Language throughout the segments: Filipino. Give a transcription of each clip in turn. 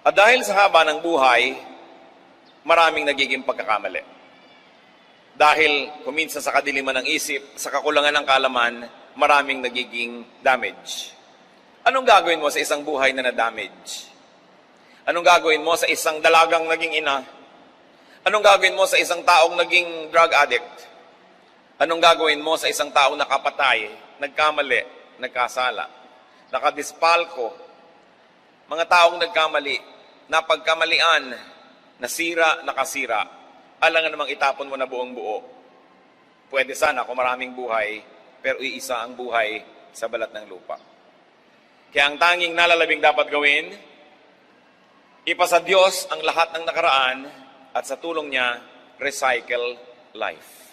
At dahil sa haba ng buhay, maraming nagiging pagkakamali. Dahil kuminsan sa kadiliman ng isip, sa kakulangan ng kaalaman, maraming nagiging damage. Anong gagawin mo sa isang buhay na na-damage? Anong gagawin mo sa isang dalagang naging ina? Anong gagawin mo sa isang taong naging drug addict? Anong gagawin mo sa isang taong nakapatay, nagkamali, nagkasala, nakadispalko? Mga taong nagkamali, napagkamalian, nasira, nakasira, alangan namang itapon mo na buong buo. Pwede sana kung maraming buhay, pero iisa ang buhay sa balat ng lupa. Kaya ang tanging nalalabing dapat gawin, ipasa Diyos ang lahat ng nakaraan at sa tulong niya, recycle life.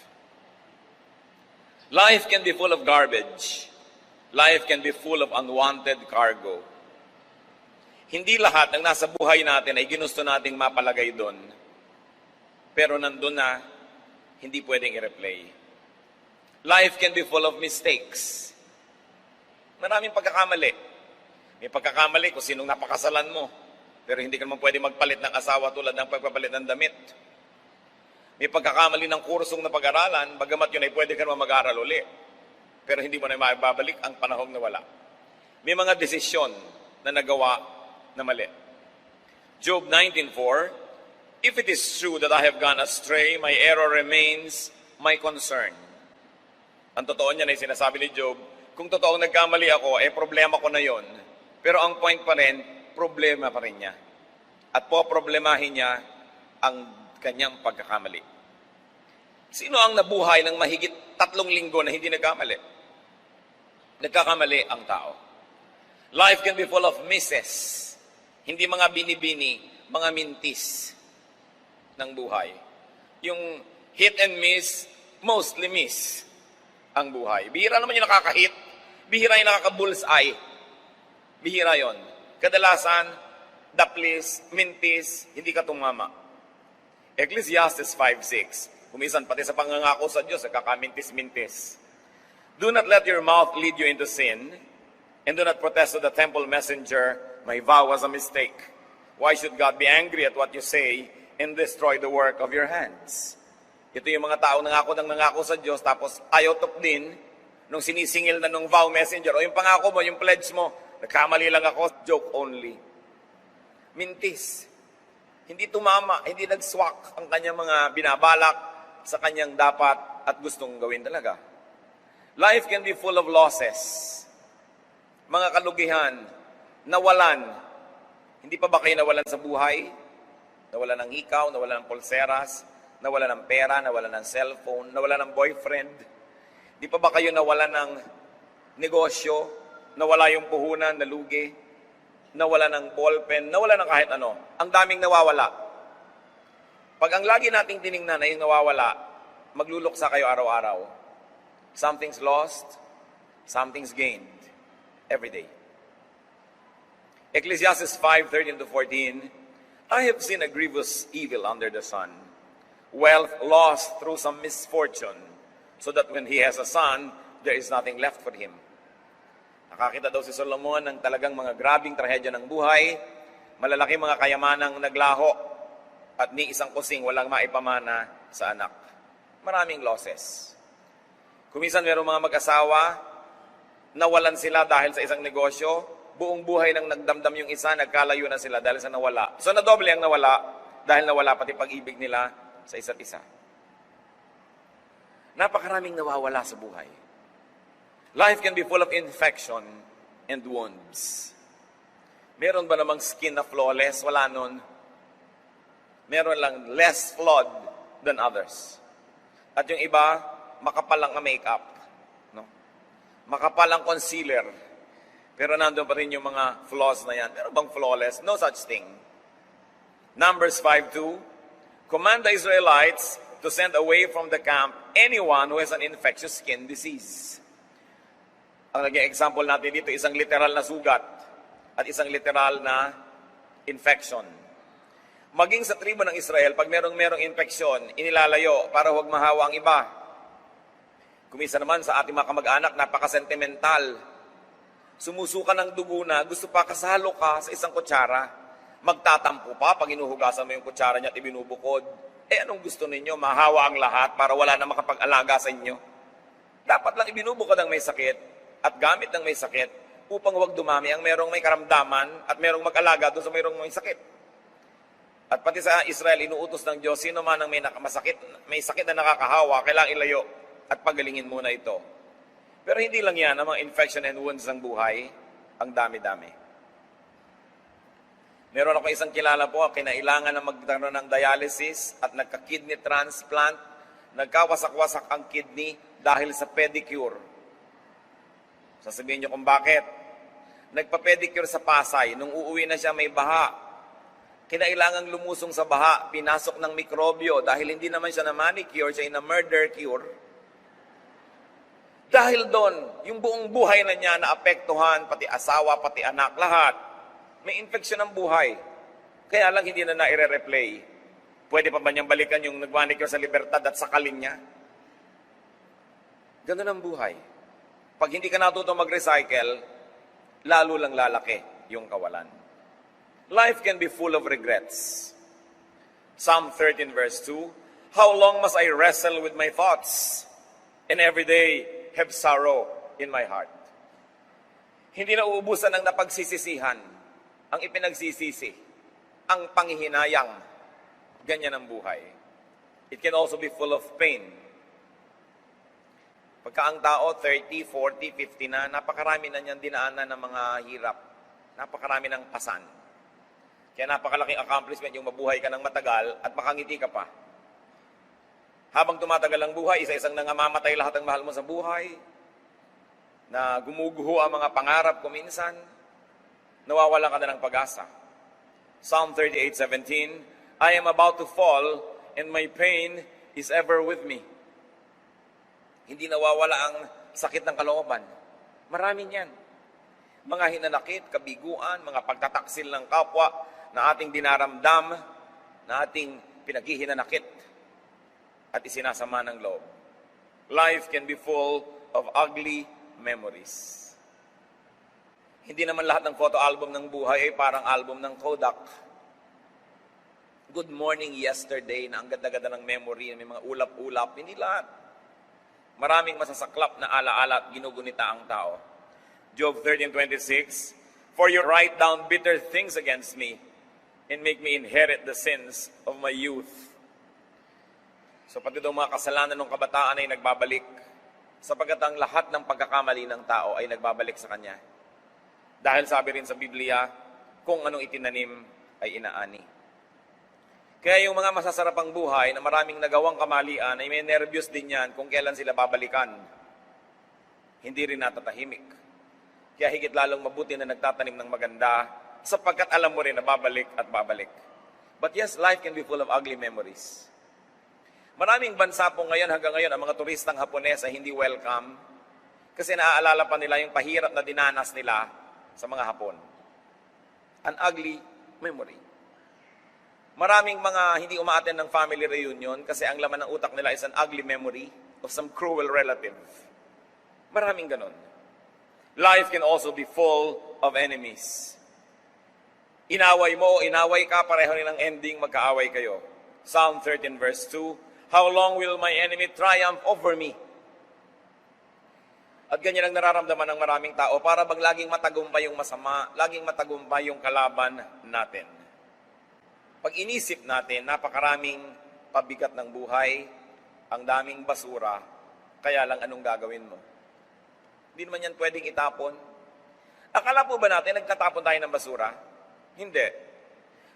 Life can be full of garbage. Life can be full of unwanted cargo. Hindi lahat ng nasa buhay natin ay ginusto nating mapalagay doon. Pero nandun na, hindi pwedeng i-replay. Life can be full of mistakes. Maraming pagkakamali. May pagkakamali kung sinong napakasalan mo. Pero hindi ka naman pwede magpalit ng asawa tulad ng pagpapalit ng damit. May pagkakamali ng kursong na pag-aralan, bagamat yun ay pwede ka naman mag-aral uli. Pero hindi mo na mababalik ang panahong nawala. May mga desisyon na nagawa na mali. Job 19:4, if it is true that I have gone astray, my error remains my concern. Ang totoo niya na yung sinasabi ni Job, kung totoong nagkamali ako, problema ko na yon. Pero ang point pa rin, problema pa rin niya. At poproblemahin niya ang kanyang pagkakamali. Sino ang nabuhay ng mahigit 3 linggo na hindi nagkamali? Nagkakamali ang tao. Life can be full of misses. Hindi mga binibini, mga mintis ng buhay. Yung hit and miss, mostly miss ang buhay. Bihira naman yung nakaka-hit, bihira yung nakaka-bullseye. Bihira yon. Kadalasan, daplis, mintis, hindi ka tumama. Ecclesiastes 5:6, kumisan pati sa pangangako sa Diyos, kakamintis-mintis. Do not let your mouth lead you into sin, and do not protest to the temple messenger, my vow was a mistake. Why should God be angry at what you say and destroy the work of your hands? Ito yung mga taong nangako sa Diyos, tapos ayaw din nung sinisingil na nung vow messenger, o yung pangako mo, yung pledge mo, nagkamali lang ako, joke only. Mintis. Hindi tumama, hindi nagswak ang kanyang mga binabalak sa kanyang dapat at gustong gawin talaga. Life can be full of losses. Mga kalugihan, nawalan. Hindi pa ba kayo nawalan sa buhay? Nawalan ng hikaw, nawalan ng pulseras, nawalan ng pera, nawalan ng cellphone, nawalan ng boyfriend. Hindi pa ba kayo nawalan ng negosyo, nawala yung puhunan, nalugi, nawala ng ballpen, nawala ng kahit ano. Ang daming nawawala. Pag ang lagi nating tiningnan ay yung nawawala, magluluksa kayo araw-araw. Something's lost, something's gained every day. Ecclesiastes 5:13-14, I have seen a grievous evil under the sun, wealth lost through some misfortune, so that when he has a son, there is nothing left for him. Nakakita daw si Solomon ng talagang mga grabing trahedya ng buhay, malalaki mga kayamanang naglaho, at ni isang kusing walang maipamana sa anak. Maraming losses. Kuminsan mayroong mga mag-asawa, nawalan sila dahil sa isang negosyo, buong buhay nang nagdamdam yung isa, nagkalayo na sila dahil sa nawala. So nadoble ang nawala dahil nawala pati pag-ibig nila sa isa't isa. Napakaraming nawawala sa buhay. Life can be full of infection and wounds. Meron ba namang skin na flawless? Wala nun. Meron lang less flawed than others. At yung iba, makapal ang makeup. No? Makapal ang concealer. Pero nandun pa rin yung mga flaws na yan. Pero bang flawless? No such thing. Numbers 5:2, command the Israelites to send away from the camp anyone who has an infectious skin disease. Ang naging example natin dito, isang literal na sugat at isang literal na infection. Maging sa tribo ng Israel, pag merong infeksyon, inilalayo para huwag mahawa ang iba. Kumisa naman sa ating mga kamag-anak, napaka-sentimental. Sumusuka ng dugo na, gusto pa kasalo ka sa isang kutsara. Magtatampo pa pag inuhugasan mo yung kutsara niya at ibinubukod. Anong gusto ninyo? Mahawa ang lahat para wala na makapag-alaga sa inyo. Dapat lang ibinubukod ang may sakit at gamit ng may sakit upang huwag dumami ang merong may karamdaman at merong mag-alaga doon sa merong may sakit. At pati sa Israel, inuutos ng Diyos, sino man ang may sakit na nakakahawa, kailangang ilayo at pagalingin muna ito. Pero hindi lang yan, ang mga infection and wounds ng buhay, ang dami-dami. Meron ako isang kilala po, kinailangan na magkaroon ng dialysis at nagka-kidney transplant, nagkawasak-wasak ang kidney dahil sa pedicure. Sasabihin niyo kung bakit. Nagpa-pedicure sa Pasay, nung uuwi na siya may baha. Kinailangang lumusong sa baha, pinasok ng mikrobyo dahil hindi naman siya na manicure, siya na murder cure. Dahil doon, yung buong buhay na niya naapektuhan, pati asawa, pati anak, lahat. May infeksyon ng buhay. Kaya lang hindi na na-replay. Pwede pa ba niyang balikan yung nagmanicure sa Libertad at sakalin niya? Ganun ang buhay. Pag hindi ka natuto mag-recycle, lalo lang lalaki yung kawalan. Life can be full of regrets. Psalm 13 verse 2, how long must I wrestle with my thoughts, and every day have sorrow in my heart? Hindi na uubusan ng napagsisisihan, ang ipinagsisisi, ang panghihinayang, ganyan ang buhay. It can also be full of pain. Pagka ang tao, 30, 40, 50 na, napakarami na niyan dinaanan ng mga hirap. Napakarami ng pasan. Kaya napakalaking accomplishment yung mabuhay ka ng matagal at makangiti ka pa. Habang tumatagal ang buhay, isa-isang nangamamatay lahat ang mahal mo sa buhay, na gumuguho ang mga pangarap ko minsan, nawawalan ka na ng pag-asa. Psalm 38:17, I am about to fall, and my pain is ever with me. Hindi nawawala ang sakit ng kalooban. Maraming yan. Mga hinanakit, kabiguan, mga pagtataksil ng kapwa na ating dinaramdam, na ating pinaghihinanakit at isinasama ng loob. Life can be full of ugly memories. Hindi naman lahat ng photo album ng buhay ay parang album ng Kodak. Good morning yesterday na ang ganda-ganda ng memory, may mga ulap-ulap. Hindi lahat. Maraming masasaklap na alaala at ginugunita ang tao. Job 13:26, for you write down bitter things against me and make me inherit the sins of my youth. So pati daw mga kasalanan ng kabataan ay nagbabalik, sapagkat ang lahat ng pagkakamali ng tao ay nagbabalik sa kanya. Dahil sabi rin sa Biblia, kung anong itinanim ay inaani. Kaya yung mga masasarapang buhay na maraming nagawang kamalian ay may nervyos din yan kung kailan sila babalikan. Hindi rin natatahimik. Kaya higit lalong mabuti na nagtatanim ng maganda sapagkat alam mo rin na babalik at babalik. But yes, life can be full of ugly memories. Maraming bansa po ngayon, hanggang ngayon, ang mga turistang Hapones ay hindi welcome kasi naaalala pa nila yung pahirap na dinanas nila sa mga Hapon. An ugly memory. Maraming mga hindi umaattend ng family reunion kasi ang laman ng utak nila is an ugly memory of some cruel relative. Maraming ganon. Life can also be full of enemies. Inaway mo o inaway ka, pareho nilang ending, magkaaway kayo. Psalm 13 verse 2, how long will my enemy triumph over me? At ganyan ang nararamdaman ng maraming tao para bang laging matagumpay yung masama, laging matagumpay yung kalaban natin. Pag inisip natin, napakaraming pabigat ng buhay, ang daming basura, kaya lang anong gagawin mo? Hindi naman yan pwedeng itapon. Akala po ba natin nagtatapon tayo ng basura? Hindi.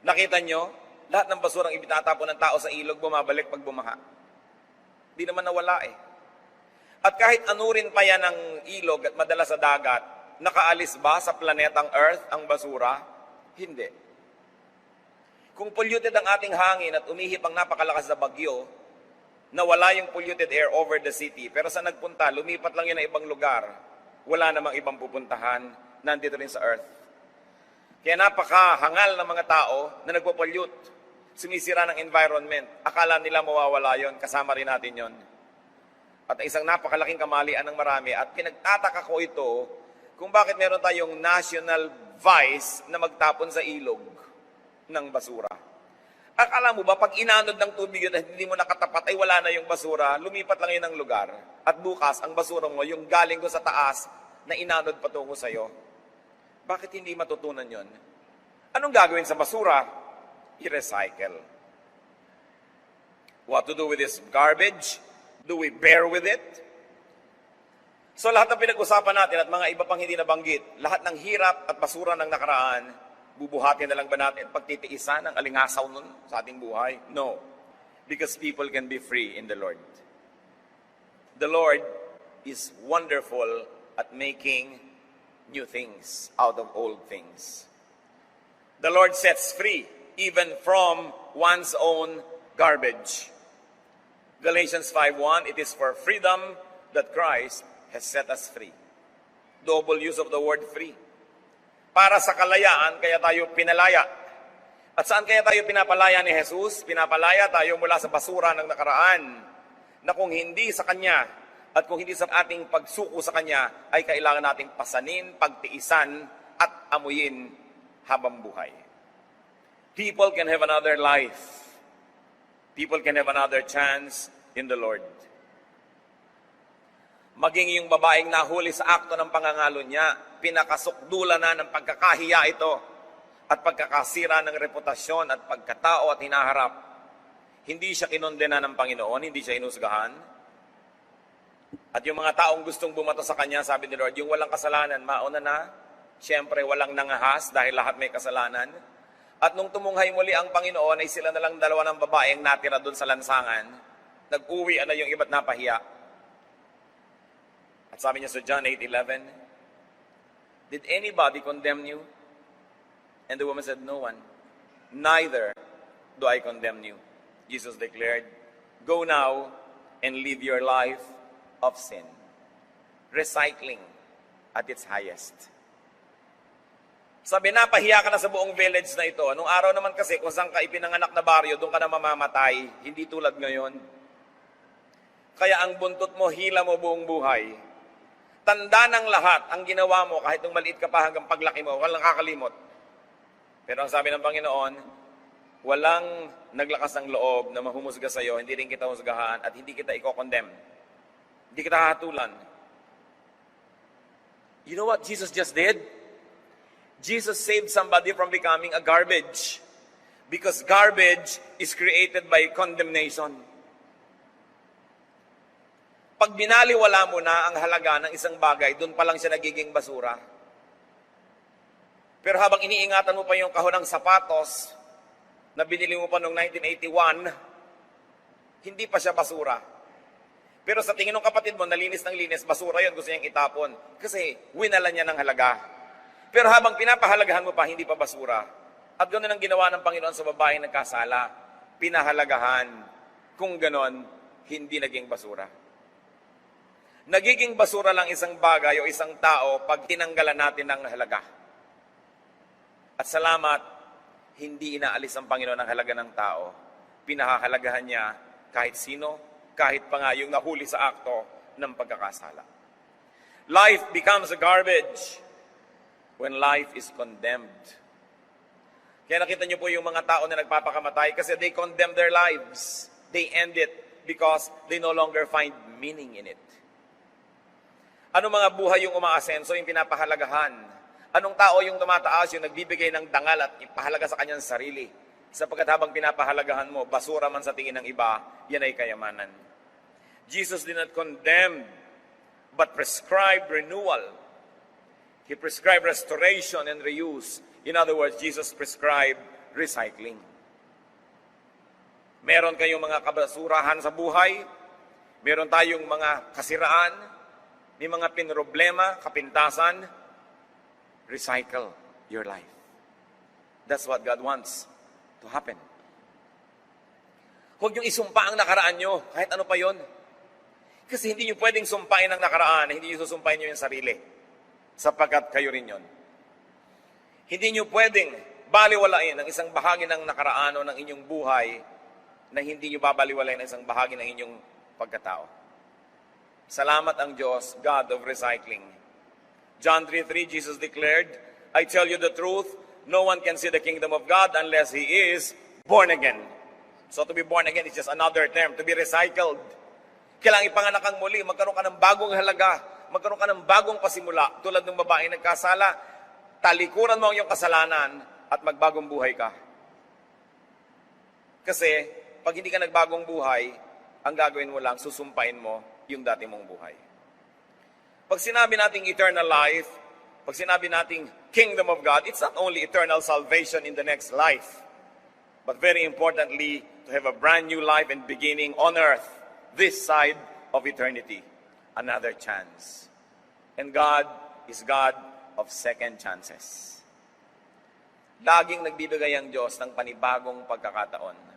Nakita nyo, lahat ng basurang ibitatapon ng tao sa ilog, bumabalik pag bumaha. Hindi naman nawala eh. At kahit anurin pa yan ng ilog at madala sa dagat, nakaalis ba sa planetang Earth ang basura? Hindi. Kung polluted ang ating hangin at umihip ang napakalakas na bagyo, nawala yung polluted air over the city, pero sa nagpunta, lumipat lang yun na ibang lugar, wala namang ibang pupuntahan, nandito rin sa Earth. Kaya napakahangal ng mga tao na nagpo-pollute, sumisira ng environment. Akala nila mawawala yon, kasama rin natin yon. At isang napakalaking kamalian ng marami at pinagtataka ko ito kung bakit meron tayong national vice na magtapon sa ilog. ng basura. Akala mo ba, pag inanod ng tubig yun at hindi mo nakatapat, ay wala na yung basura, lumipat lang yun ng lugar. At bukas, ang basura mo, yung galing ko sa taas, na inanod patungo sa'yo. Bakit hindi matutunan yun? Anong gagawin sa basura? I-recycle. What to do with this garbage? Do we bear with it? So lahat ng pinag-usapan natin at mga iba pang hindi nabanggit, lahat ng hirap at basura ng nakaraan, bubuhatin na lang ba natin at pagtitiisan ang alingasaw nun sa ating buhay? No. Because people can be free in the Lord. The Lord is wonderful at making new things out of old things. The Lord sets free even from one's own garbage. Galatians 5:1, it is for freedom that Christ has set us free. Double use of the word free. Para sa kalayaan, kaya tayo pinalaya. At saan kaya tayo pinapalaya ni Jesus? Pinapalaya tayo mula sa basura ng nakaraan, na kung hindi sa Kanya, at kung hindi sa ating pagsuko sa Kanya, ay kailangan nating pasanin, pagtiisan, at amuyin habang buhay. People can have another life. People can have another chance in the Lord. Maging yung babaeng nahuli sa akto ng pangangalo niya, pinakasukdulan na ng pagkakahiya ito at pagkakasira ng reputasyon at pagkatao at hinaharap. Hindi siya kinondena ng Panginoon, hindi siya inusgahan. At yung mga taong gustong bumato sa kanya, sabi ni Lord, yung walang kasalanan, mauna na. Siyempre, walang nangahas dahil lahat may kasalanan. At nung tumunghay muli ang Panginoon, ay sila na lang dalawa ng babaeng natira doon sa lansangan. Nag-uwi na yung iba't napahiya. At sabi niya sa John 8:11, did anybody condemn you? And the woman said, no one. Neither do I condemn you. Jesus declared, go now and live your life of sin. Recycling at its highest. Sabi, napahiya ka na sa buong village na ito. Nung araw naman kasi, kung saan ka ipinanganak na baryo, doon ka na mamamatay. Hindi tulad ngayon. Kaya ang buntot mo, hila mo buong buhay. Tanda ng lahat ang ginawa mo kahit nung maliit ka pa hanggang paglaki mo, walang kakalimot. Pero ang sabi ng Panginoon, walang naglakas ng loob na mahumusga sa iyo, hindi rin kita husgahan at hindi kita i-condemn. Hindi kita hatulan. You know what Jesus just did? Jesus saved somebody from becoming a garbage. Because garbage is created by condemnation. Pag binaliwala mo na ang halaga ng isang bagay, doon pa lang siya nagiging basura. Pero habang iniingatan mo pa yung kahon ng sapatos na binili mo pa noong 1981, hindi pa siya basura. Pero sa tingin ng kapatid mo, nalinis ng linis, basura yun, gusto niyang itapon. Kasi winala niya ng halaga. Pero habang pinapahalagahan mo pa, hindi pa basura. At ganoon ang ginawa ng Panginoon sa babaeng nagkasala. Pinahalagahan. Kung ganon, hindi naging basura. Nagiging basura lang isang bagay o isang tao pag tinanggalan natin ng halaga. At salamat, hindi inaalis ang Panginoon ang halaga ng tao. Pinahahalagahan niya kahit sino, kahit pa nga yung nahuli sa akto ng pagkakasala. Life becomes a garbage when life is condemned. Kaya nakita niyo po yung mga tao na nagpapakamatay kasi they condemn their lives. They end it because they no longer find meaning in it. Ano mga buhay yung umaasenso, yung pinapahalagahan? Anong tao yung tumataas, yung nagbibigay ng dangal at ipahalaga sa kanyang sarili? Sapagkat habang pinapahalagahan mo, basura man sa tingin ng iba, yan ay kayamanan. Jesus did not condemn, but prescribed renewal. He prescribed restoration and reuse. In other words, Jesus prescribed recycling. Meron kayong mga kabasurahan sa buhay, meron tayong mga kasiraan, may mga pinroblema, kapintasan, recycle your life. That's what God wants to happen. Huwag niyong isumpa ang nakaraan niyo, kahit ano pa yon. Kasi hindi niyo pwedeng sumpain ang nakaraan, hindi niyo susumpain niyo yung sarili. Sapagkat kayo rin yon. Hindi niyo pwedeng baliwalain ang isang bahagi ng nakaraan o ng inyong buhay na hindi niyo babaliwalain ang isang bahagi ng inyong pagkatao. Salamat ang Diyos, God of recycling. John 3:3, Jesus declared, I tell you the truth, no one can see the kingdom of God unless he is born again. So to be born again is just another term, to be recycled. Kailangan ipanganak kang muli, magkaroon ka ng bagong halaga, magkaroon ka ng bagong pasimula. Tulad ng babae nagkasala, talikuran mo ang iyong kasalanan at magbagong buhay ka. Kasi pag hindi ka nagbagong buhay, ang gagawin mo lang, susumpain mo yung dati mong buhay. Pag sinabi nating eternal life, pag sinabi nating kingdom of God, it's not only eternal salvation in the next life, but very importantly, to have a brand new life and beginning on earth, this side of eternity, another chance. And God is God of second chances. Laging nagbibigay ang Diyos ng panibagong pagkakataon.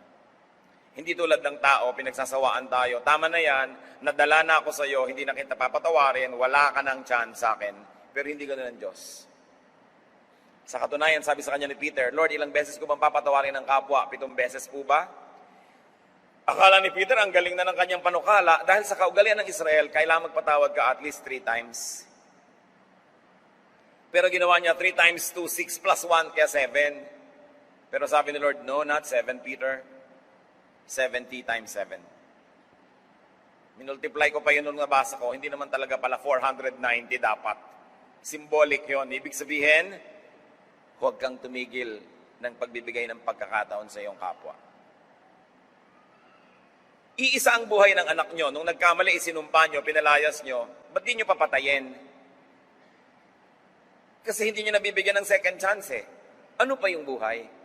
Hindi tulad ng tao, pinagsasawaan tayo. Tama na yan, nadala na ako sa iyo, hindi na kita papatawarin, wala ka ng chance sa akin. Pero hindi ganoon ang Diyos. Sa katunayan, sabi sa kanya ni Peter, Lord, ilang beses ko bang papatawarin ng kapwa? 7 beses po ba? Akala ni Peter, ang galing na ng kanyang panukala, dahil sa kaugalian ng Israel, kailangan magpatawad ka at least 3 times. Pero ginawa niya 3 times 2, 6 plus 1, kaya 7. Pero sabi ni Lord, no, not 7, Peter. 70 times 7. Minultiply ko pa yun nung nabasa ko, hindi naman talaga pala 490 dapat. Symbolic yun. Ibig sabihin, huwag kang tumigil ng pagbibigay ng pagkakataon sa iyong kapwa. Iisa ang buhay ng anak nyo. Nung nagkamali, isinumpa nyo, pinalayas nyo, ba't di nyo papatayin? Kasi hindi nyo nabibigyan ng second chance eh. Ano pa yung buhay?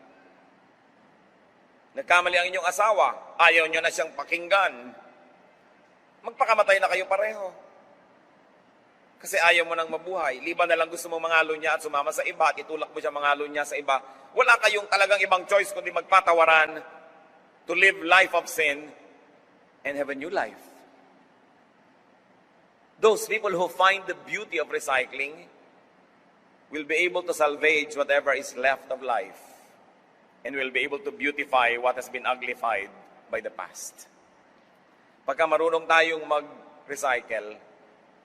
Nagkamali ang inyong asawa, ayaw nyo na siyang pakinggan. Magpakamatay na kayo pareho. Kasi ayaw mo nang mabuhay. Liban na lang gusto mong mangalo niya at sumama sa iba at itulak mo siya mangalo niya sa iba. Wala kayong talagang ibang choice kundi magpatawaran to live life of sin and have a new life. Those people who find the beauty of recycling will be able to salvage whatever is left of life and will be able to beautify what has been uglified by the past. Pagka marunong tayong mag-recycle,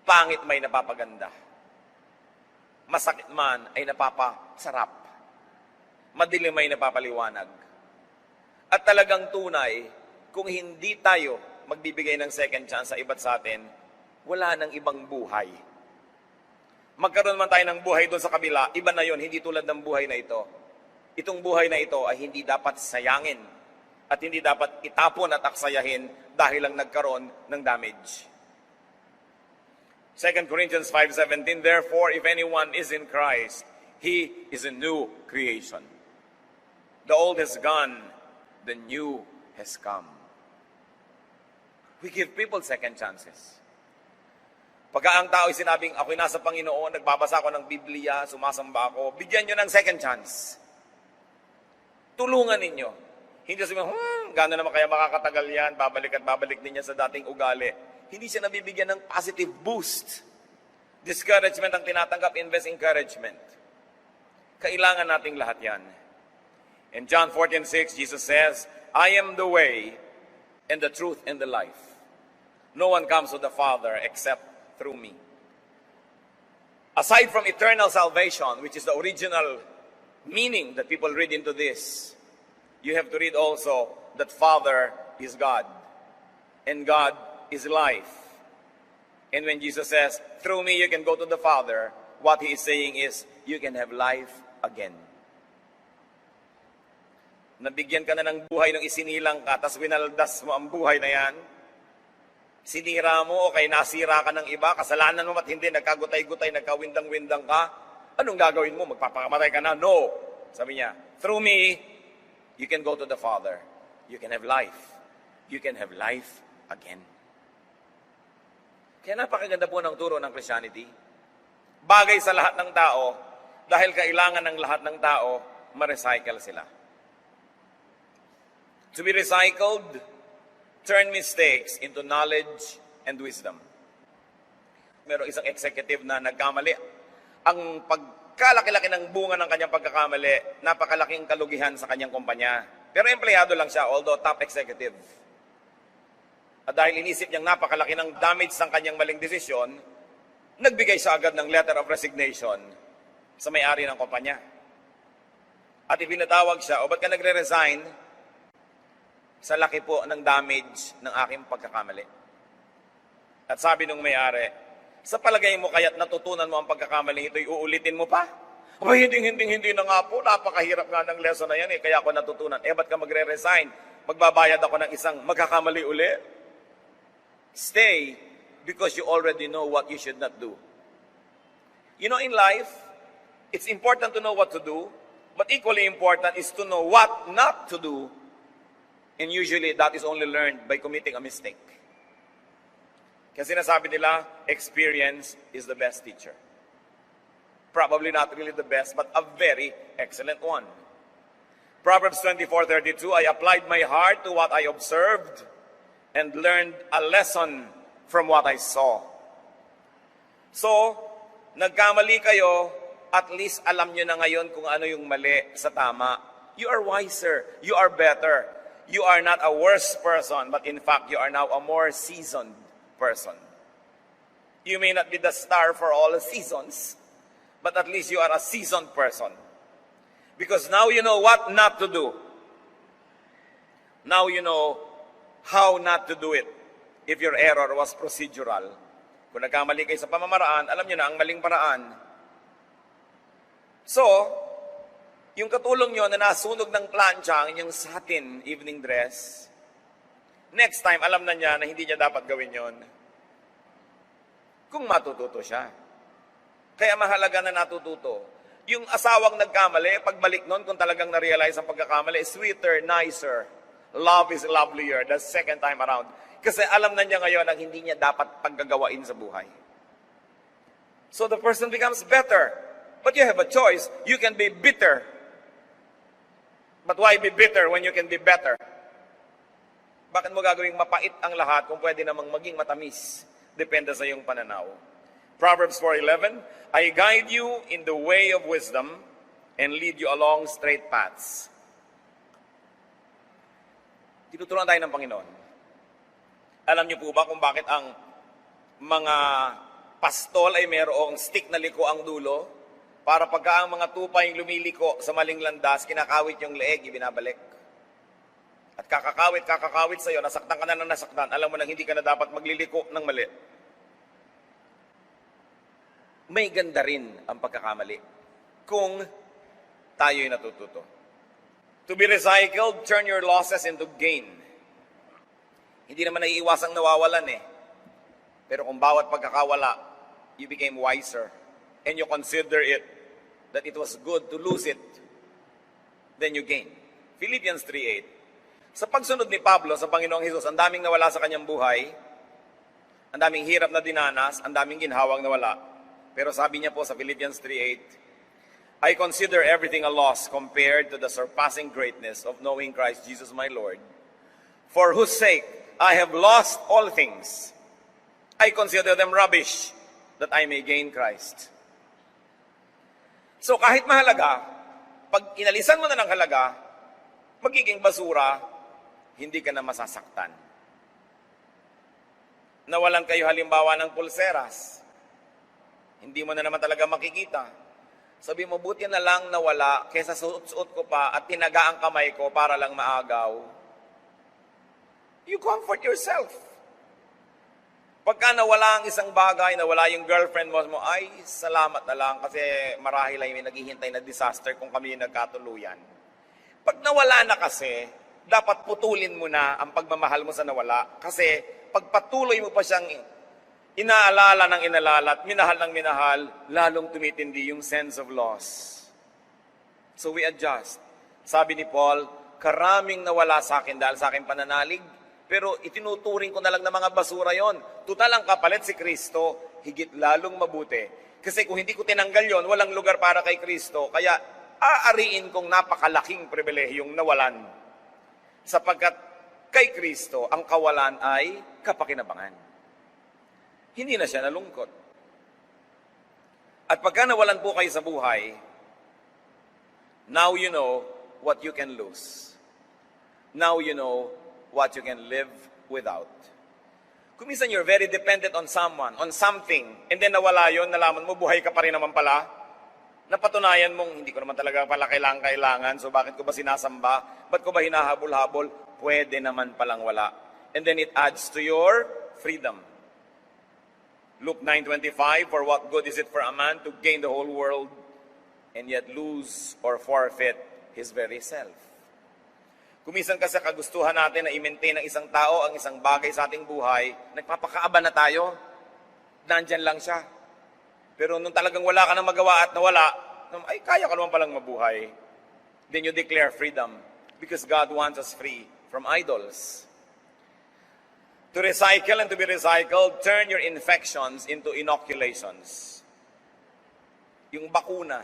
pangit may napapaganda. Masakit man ay napapasarap. Madilim ay napapaliwanag. At talagang tunay, kung hindi tayo magbibigay ng second chance sa iba't sa atin, wala nang ibang buhay. Magkaroon man tayo ng buhay doon sa kabila, iba na yon, hindi tulad ng buhay na ito. Itong buhay na ito ay hindi dapat sayangin at hindi dapat itapon at aksayahin dahil lang nagkaroon ng damage. 2 Corinthians 5:17, therefore, if anyone is in Christ, he is a new creation. The old has gone, the new has come. We give people second chances. Pagka ang tao ay sinabing, ako'y nasa Panginoon, nagbabasa ako ng Biblia, sumasamba ako, bigyan nyo ng second chance. Tulungan ninyo. Hindi sabihin, gano'n naman kaya makakatagal yan, babalik at babalik din niya sa dating ugali. Hindi siya nabibigyan ng positive boost. Discouragement ang tinatanggap, invest encouragement. Kailangan nating lahat yan. In John 14:6, Jesus says, I am the way and the truth and the life. No one comes to the Father except through me. Aside from eternal salvation, which is the original meaning that people read into this, you have to read also that Father is God and God is life. And when Jesus says, through me you can go to the Father, what He is saying is, you can have life again. Nabigyan ka na ng buhay nung isinilang ka, tas winaldas mo ang buhay na yan, sinira mo o kay nasira ka ng iba, kasalanan mo at hindi, nagkagutay-gutay, nagkawindang-windang ka, anong gagawin mo? Magpapakamatay ka na? No. Sabi niya, through me, you can go to the Father. You can have life. You can have life again. Kaya napakaganda po ng turo ng Christianity. Bagay sa lahat ng tao, dahil kailangan ng lahat ng tao, ma-recycle sila. To be recycled, turn mistakes into knowledge and wisdom. Merong isang executive na nagkamali. Ang pagkalaki-laki ng bunga ng kanyang pagkakamali, napakalaking kalugihan sa kanyang kumpanya. Pero empleyado lang siya, although top executive. At dahil inisip niyang napakalaki ng damage ng kanyang maling desisyon, nagbigay siya agad ng letter of resignation sa may-ari ng kumpanya. At ipinatawag siya, o ba't ka nagre-resign? Sa laki po ng damage ng aking pagkakamali. At sabi nung may-ari, sa palagay mo kaya't natutunan mo ang pagkakamaling ito'y uulitin mo pa? Aba, hindi na nga po. Napakahirap nga ng lesson na yan kaya ako natutunan. Ba't ka magre-resign? Magbabayad ako ng isang magkakamali uli? Stay because you already know what you should not do. You know, in life, it's important to know what to do, but equally important is to know what not to do. And usually, that is only learned by committing a mistake. Kasi sinasabi nila, experience is the best teacher. Probably not really the best, but a very excellent one. Proverbs 24:32, I applied my heart to what I observed and learned a lesson from what I saw. So, nagkamali kayo, at least alam nyo na ngayon kung ano yung mali sa tama. You are wiser. You are better. You are not a worse person, but in fact, you are now a more seasoned person. You may not be the star for all the seasons, but at least you are a seasoned person. Because now you know what not to do. Now you know how not to do it if your error was procedural. Kung nagkamali kayo sa pamamaraan, alam nyo na ang maling paraan. So, yung katulong nyo na nasunog ng plancha ang inyong satin evening dress, next time, alam na niya na hindi niya dapat gawin yon. Kung matututo siya. Kaya mahalaga na natututo. Yung asawang nagkamali, pagbalik nun, kung talagang na-realize ang pagkakamali, sweeter, nicer. Love is lovelier the second time around. Kasi alam na niya ngayon ang hindi niya dapat paggagawain sa buhay. So the person becomes better. But you have a choice. You can be bitter. But why be bitter when you can be better? Bakit mo gagawing mapait ang lahat kung pwede namang maging matamis? Depende sa iyong pananaw. Proverbs 4:11, I guide you in the way of wisdom and lead you along straight paths. Tinuturuan tayo ng Panginoon. Alam niyo po ba kung bakit ang mga pastol ay mayroong stick na liko ang dulo? Para pagka ang mga tupay lumiliko sa maling landas, kinakawit yung leeg, ibinabalik. At kakakawit sa'yo, nasaktan ka na ng nasaktan, alam mo na hindi ka na dapat magliliko ng mali. May ganda rin ang pagkakamali kung tayo'y natututo. To be recycled, turn your losses into gain. Hindi naman naiiwasang nawawalan Pero kung bawat pagkakawala, you became wiser. And you consider it that it was good to lose it, then you gain. Philippians 3:8. Sa pagsunod ni Pablo sa Panginoong Hesus, ang daming nawala sa kanyang buhay, ang daming hirap na dinanas, ang daming ginhawang nawala. Pero sabi niya po sa Philippians 3:8, I consider everything a loss compared to the surpassing greatness of knowing Christ Jesus my Lord, for whose sake I have lost all things. I consider them rubbish, that I may gain Christ. So kahit mahalaga, pag inalisan mo na ng halaga, magiging basura, hindi ka na masasaktan. Nawalan kayo halimbawa ng pulseras. Hindi mo na naman talaga makikita. Sabi mo, buti na lang nawala, kesa suot-suot ko pa at tinaga ang kamay ko para lang maagaw. You comfort yourself. Pagka nawala ang isang bagay, nawala yung girlfriend mo, ay, salamat na lang kasi marahil ay may naghihintay na disaster kung kami nagkatuluyan. Pag nawala na kasi, dapat putulin mo na ang pagmamahal mo sa nawala. Kasi pagpatuloy mo pa siyang inaalala ng inalala at minahal ng minahal, lalong tumitindi yung sense of loss. So we adjust. Sabi ni Paul, karaming nawala sa akin dahil sa aking pananalig, pero itinuturing ko na lang na mga basura yon. Tutal ang kapalit si Kristo, higit lalong mabuti. Kasi kung hindi ko tinanggal yon, walang lugar para kay Kristo. Kaya aariin kong napakalaking pribilehiyong nawalan. Sapagkat kay Kristo, ang kawalan ay kapakinabangan. Hindi na siya nalungkot. At pagka nawalan po kayo sa buhay, now you know what you can lose. Now you know what you can live without. Kung minsan you're very dependent on someone, on something, and then nawala yun, nalaman mo, buhay ka pa rin naman pala, Napatunayan mong, hindi ko naman talaga pala kailangan, so bakit ko ba sinasamba? Ba't ko ba hinahabol-habol? Pwede naman palang wala. And then it adds to your freedom. Luke 9:25, for what good is it for a man to gain the whole world and yet lose or forfeit his very self? Kumisan kasi kagustuhan natin na i-maintain ng isang tao ang isang bagay sa ating buhay, nagpapakaaba na tayo, nandyan lang siya. Pero nung talagang wala ka nang magawa at nawala, ay kaya ka naman palang mabuhay. Then you declare freedom because God wants us free from idols. To recycle and to be recycled, turn your infections into inoculations. Yung bakuna.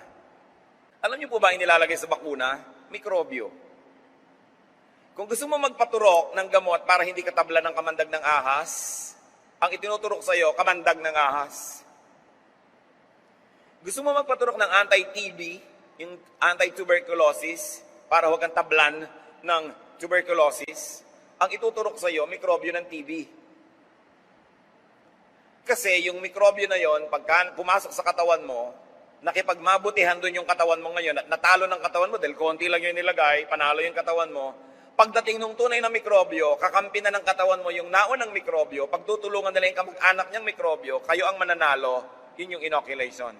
Alam niyo po ba yung nilalagay sa bakuna? Mikrobyo. Kung gusto mo magpaturok ng gamot para hindi ka tabla ng kamandag ng ahas, ang itinuturok sa iyo, kamandag ng ahas. Gusto mo magpaturok ng anti-TB, yung anti-tuberculosis, para huwag kang tablan ng tuberculosis, ang ituturok sa iyo, mikrobyo ng TB. Kasi yung mikrobyo na yon, pagka pumasok sa katawan mo, nakipagmabutihan doon yung katawan mo ngayon, at natalo ng katawan mo, dahil konti lang yung nilagay, panalo yung katawan mo, pagdating nung tunay na mikrobyo, kakampi na ng katawan mo yung naunang mikrobyo, pagtutulungan nila yung kamag-anak niyang mikrobyo, kayo ang mananalo, yun yung inoculation.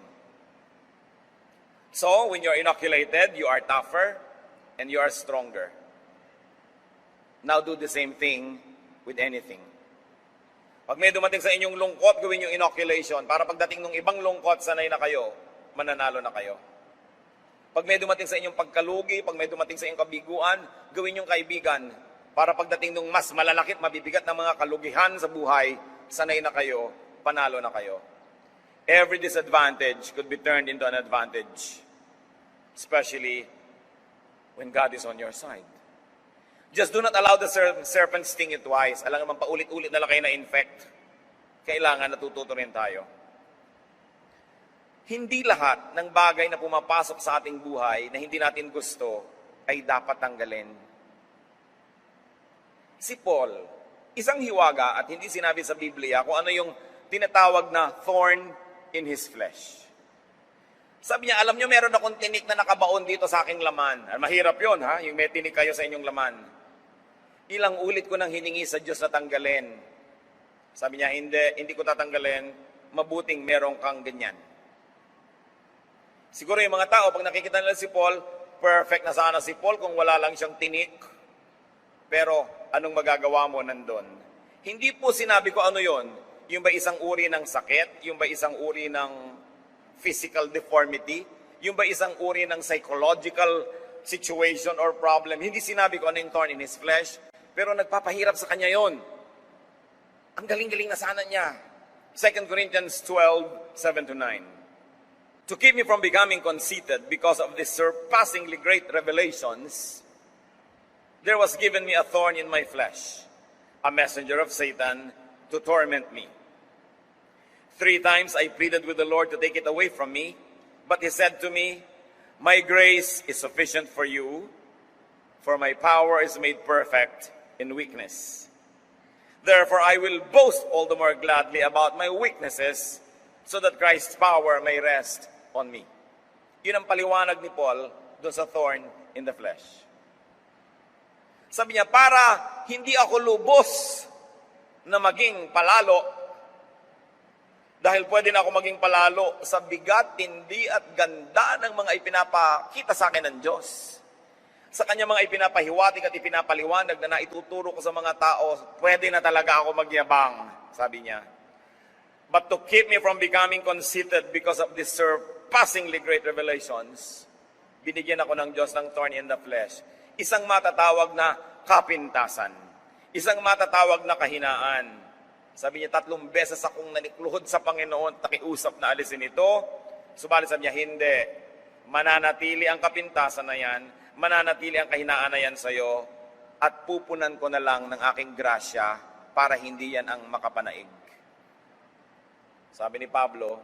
So, when you're inoculated, you are tougher and you are stronger. Now do the same thing with anything. Pag may dumating sa inyong lungkot, gawin yung inoculation para pagdating ng ibang lungkot, sanay na kayo, mananalo na kayo. Pag may dumating sa inyong pagkalugi, pag may dumating sa inyong kabiguan, gawin yung kaibigan para pagdating ng mas malalakit, mabibigat na mga kalugihan sa buhay, sanay na kayo, panalo na kayo. Every disadvantage could be turned into an advantage, especially when God is on your side. Just do not allow the serpent sting you twice. Alam naman, paulit-ulit na lang kayo na-infect. Kailangan natututo rin tayo. Hindi lahat ng bagay na pumapasok sa ating buhay na hindi natin gusto ay dapat tanggalin. Si Paul, isang hiwaga at hindi sinabi sa Biblia kung ano yung tinatawag na thorn in his flesh. Sabi niya, alam niyo, meron akong tinik na nakabaon dito sa aking laman. Mahirap yun, ha? Yung may tinik kayo sa inyong laman. Ilang ulit ko nang hiningi sa Diyos na tanggalin. Sabi niya, hindi ko tatanggalin. Mabuting merong kang ganyan. Siguro yung mga tao, pag nakikita nila si Paul, perfect na sana si Paul kung wala lang siyang tinik. Pero anong magagawa mo nandun? Hindi po sinabi ko ano yon. Yung ba isang uri ng sakit? Yung ba isang uri ng physical deformity? Yung ba isang uri ng psychological situation or problem? Hindi sinabi ko ano yung thorn in his flesh, pero nagpapahirap sa kanya yon. Ang galing-galing na sana niya. 2 Corinthians 12:7-9. To keep me from becoming conceited because of these surpassingly great revelations, there was given me a thorn in my flesh, a messenger of Satan to torment me. 3 times I pleaded with the Lord to take it away from me, but he said to me, my grace is sufficient for you, for my power is made perfect in weakness. Therefore I will boast all the more gladly about my weaknesses, so that Christ's power may rest on me. Yun ang paliwanag ni Paul doon sa thorn in the flesh. Sabi niya, para hindi ako lubos na maging palalo, dahil pwede na ako maging palalo sa bigat, tindi at ganda ng mga ipinapakita sa akin ng Diyos. Sa kanya mga ipinapahiwatig at ipinapaliwanag na naituturo ko sa mga tao, pwede na talaga ako magyabang, sabi niya. But to keep me from becoming conceited because of these surpassingly great revelations, binigyan ako ng Diyos ng thorn in the flesh. Isang matatawag na kapintasan. Isang matatawag na kahinaan. Sabi niya, 3 beses akong nanikluhod sa Panginoon, takiusap na alisin ito. Subalit sabi niya, hindi. Mananatili ang kapintasan na yan, mananatili ang kahinaan na yan sa'yo, at pupunan ko na lang ng aking grasya para hindi yan ang makapanaig. Sabi ni Pablo,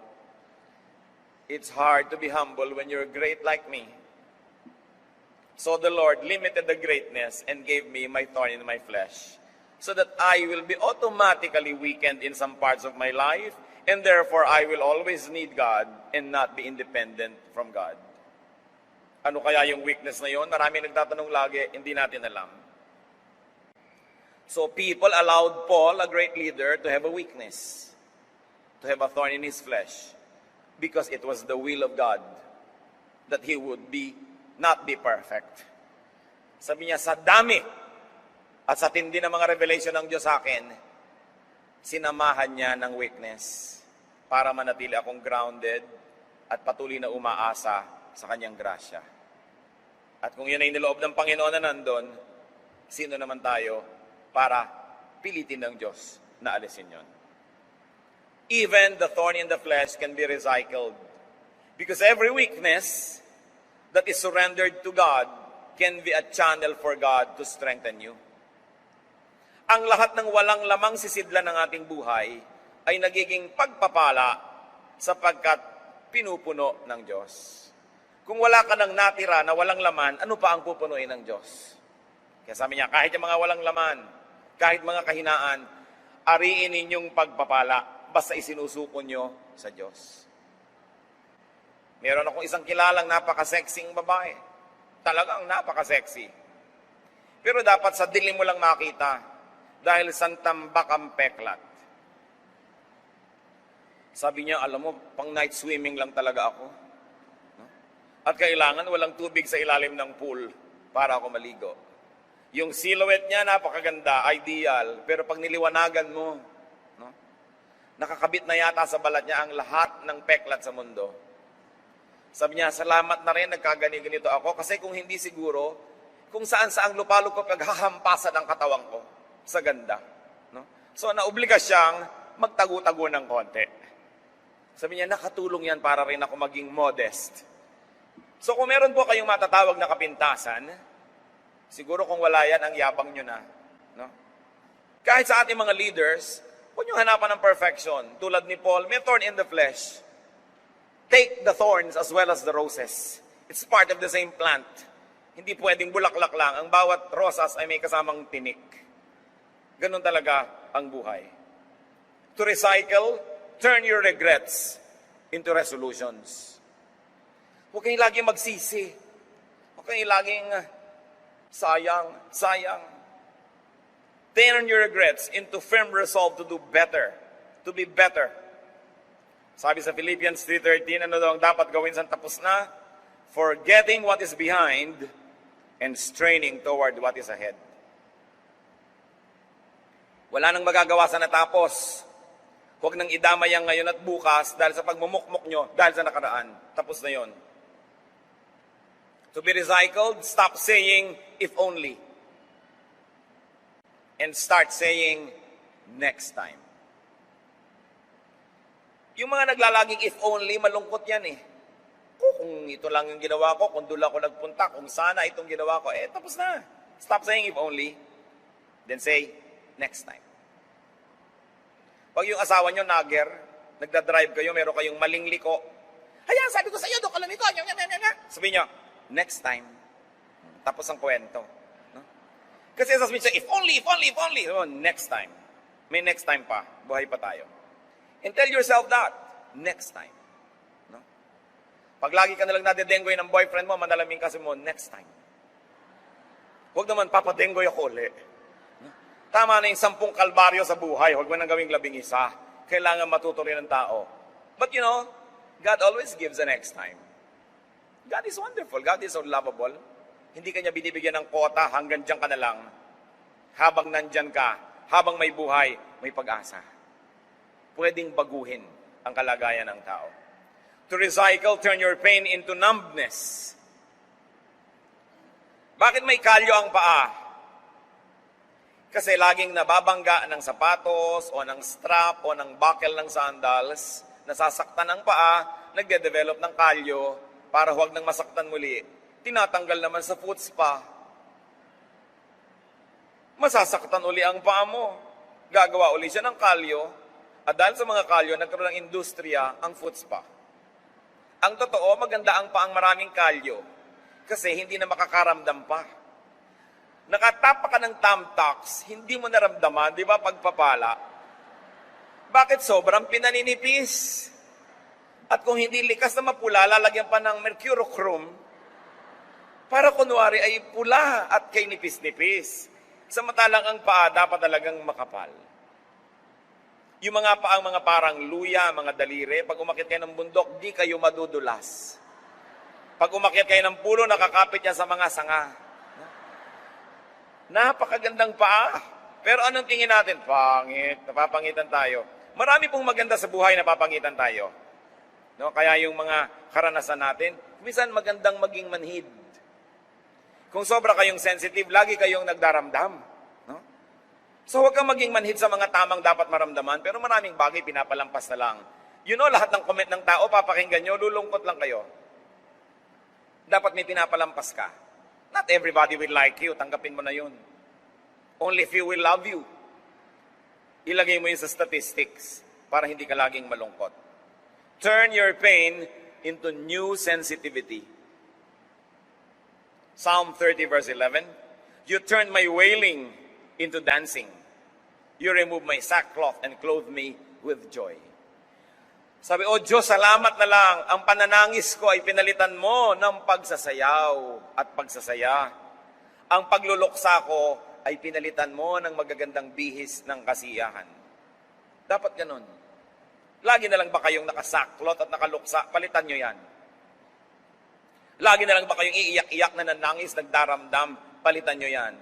it's hard to be humble when you're great like me. So the Lord limited the greatness and gave me my thorn in my flesh, so that I will be automatically weakened in some parts of my life and therefore I will always need God and not be independent from God. Ano kaya yung weakness na yon? Marami nagtatanong lagi, hindi natin alam. So people allowed Paul, a great leader, to have a weakness, to have a thorn in his flesh, because it was the will of God that he would not be perfect. Sabi niya, sa dami at sa tindi ng mga revelation ng Diyos sa akin, sinamahan niya ng weakness para manatili akong grounded at patuloy na umaasa sa kanyang grasya. At kung yun ay niloob ng Panginoon na nandun, sino naman tayo para pilitin ng Diyos na alisin yon? Even the thorn in the flesh can be recycled. Because every weakness that is surrendered to God can be a channel for God to strengthen you. Ang lahat ng walang lamang sisidlan ng ating buhay ay nagiging pagpapala sapagkat pinupuno ng Diyos. Kung wala ka nang natira na walang laman, ano pa ang pupunuin ng Diyos? Kaya sabi niya, kahit yung mga walang laman, kahit mga kahinaan, ariin ninyong pagpapala, basta isinusuko nyo sa Diyos. Meron akong isang kilalang napaka-sexing babae. Talagang napaka-sexy. Pero dapat sa dilim mo lang makita, dahil santambak ang peklat. Sabi niya, alam mo, pang night swimming lang talaga ako. At kailangan walang tubig sa ilalim ng pool para ako maligo. Yung silhouette niya, napakaganda, ideal. Pero pag niliwanagan mo, nakakabit na yata sa balat niya ang lahat ng peklat sa mundo. Sabi niya, salamat na rin, nagkagani-ganito ako. Kasi kung hindi siguro, kung saan-saang lupalo ko paghahampasan ang katawan ko sa ganda. No? So, naobliga siyang magtago-tago ng konti. Sabi niya, nakatulong yan para rin ako maging modest. So kung meron po kayong matatawag na kapintasan, siguro kung wala yan, ang yabang nyo na. No? Kahit sa ating mga leaders, huwag nyo hanapan ng perfection. Tulad ni Paul, may thorn in the flesh. Take the thorns as well as the roses. It's part of the same plant. Hindi pwedeng bulaklak lang. Ang bawat rosas ay may kasamang tinik. Ganun talaga ang buhay. To recycle, turn your regrets into resolutions. Huwag kayong laging magsisi. Huwag kayong laging sayang. Turn your regrets into firm resolve to do better, to be better. Sabi sa Philippians 3:13, ano daw ang dapat gawin sa tapos na? Forgetting what is behind and straining toward what is ahead. Wala nang magagawa sa natapos. Huwag nang idamay ang ngayon at bukas dahil sa pagmumukmok nyo, dahil sa nakaraan. Tapos na yon. To be recycled, stop saying, if only. And start saying, next time. Yung mga naglalaging if only, malungkot yan eh. Kung ito lang yung ginawa ko, kung doon ako nagpunta, kung sana itong ginawa ko, tapos na. Stop saying if only. Then say, next time. Pag yung asawa nyo, nagger, nagdadrive kayo, meron kayong maling liko. Hayaan, sabi ko sa iyo, doon ka lumiko. Sabi nyo, next time. Tapos ang kwento. No? Kasi sasabihin siya, if only. So, next time. May next time pa. Buhay pa tayo. And tell yourself that. Next time. No? Pag lagi ka nalang nadedenggoy ng boyfriend mo, manalaming kasi mo, next time. Huwag naman, papadenggoy ako ulit. No? Tama na yung 10 kalbaryo sa buhay. Huwag mo nang gawing 11. Kailangan matutuloy ng tao. But you know, God always gives a next time. God is wonderful. God is so lovable. Hindi kanya binibigyan ng kota hanggang dyan ka na lang. Habang nandyan ka, habang may buhay, may pag-asa. Pwedeng baguhin ang kalagayan ng tao. To recycle, turn your pain into numbness. Bakit may kalyo ang paa? Kasi laging nababangga ng sapatos o ng strap o ng buckle ng sandals, nasasaktan ang paa, nagde-develop ng kalyo, para huwag nang masaktan muli, tinatanggal naman sa foot spa. Masasaktan uli ang paa mo. Gagawa uli siya ng kalyo. At dahil sa mga kalyo, nagkaroon ng industriya ang foot spa. Ang totoo, maganda ang paang maraming kalyo. Kasi hindi na makakaramdam pa. Nakatapa ka ng thumbtacks, hindi mo naramdaman, di ba, pagpapala. Bakit sobrang pinaninipis? At kung hindi likas na mapula, lalagyan pa ng mercurochrome para kunwari ay pula at kay nipis-nipis. Samantalang ang paa dapat talagang makapal. Yung mga paang mga parang luya, mga daliri, pag umakyat kayo ng bundok, di kayo madudulas. Pag umakyat kayo ng pulo, nakakapit yan sa mga sanga. Napakagandang paa. Pero anong tingin natin? Pangit. Napapangitan tayo. Marami pong maganda sa buhay, napapangitan tayo. No? Kaya yung mga karanasan natin, minsan magandang maging manhid. Kung sobra kayong sensitive, lagi kayong nagdaramdam. No? So huwag kang maging manhid sa mga tamang dapat maramdaman, pero maraming bagay pinapalampas na lang. You know, lahat ng comment ng tao, papakinggan nyo, lulungkot lang kayo. Dapat may pinapalampas ka. Not everybody will like you. Tanggapin mo na yun. Only few will love you. Ilagay mo yun sa statistics para hindi ka laging malungkot. Turn your pain into new sensitivity. Psalm 30 verse 11. You turn my wailing into dancing. You remove my sackcloth and clothe me with joy. Sabi, O Diyos, salamat na lang. Ang pananangis ko ay pinalitan mo ng pagsasayaw at pagsasaya. Ang pagluluksa ko ay pinalitan mo ng magagandang bihis ng kasiyahan. Dapat ganun. Lagi na lang ba kayong nakasaklot at nakaluksa? Palitan nyo yan. Lagi na lang ba kayong iiyak-iyak na nanangis, nagdaramdam? Palitan nyo yan.